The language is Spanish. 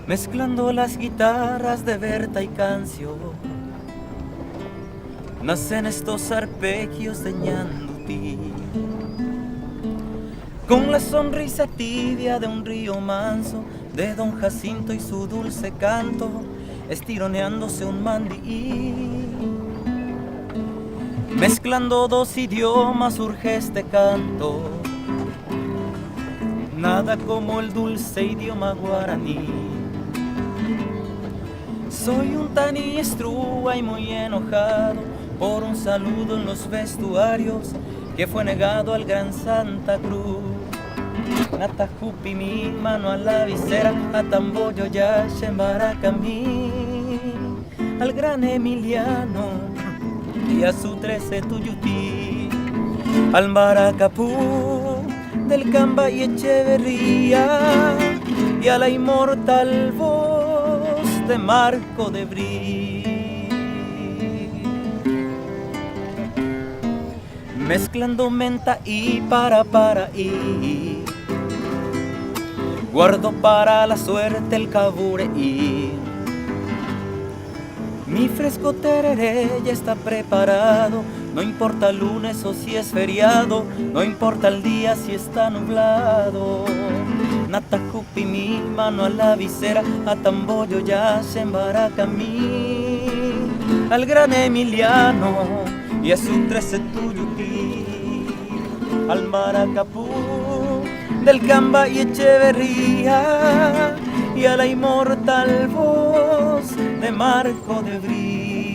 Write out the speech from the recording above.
mezclando las guitarras de Berta y Cancio, nacen estos arpegios de Ñandutí, con la sonrisa tibia de un río manso, de don Jacinto y su dulce canto, estironeándose un mandí. Mezclando dos idiomas surge este canto, nada como el dulce idioma guaraní. Soy un tani estrúa y muy enojado por un saludo en los vestuarios que fue negado al gran Santa Cruz. Natajupi mi mano a la visera, a Tamboyo ya Maracamí, al gran Emiliano y a su 13 Tuyutí, al Maracapú del Camba y Echeverría y a la inmortal voz de Marco de Brí. Mezclando menta y para y guardo para la suerte el cabureí. Mi fresco tereré ya está preparado, no importa lunes o si es feriado, no importa el día si está nublado. Natajupi mi mano a la visera, a Tamboyo ya Maracamí, al gran Emiliano y a su 13 Tuyutí, al Maracapú del Camba y Echeverría y a la inmortal voz de Marco de Brí.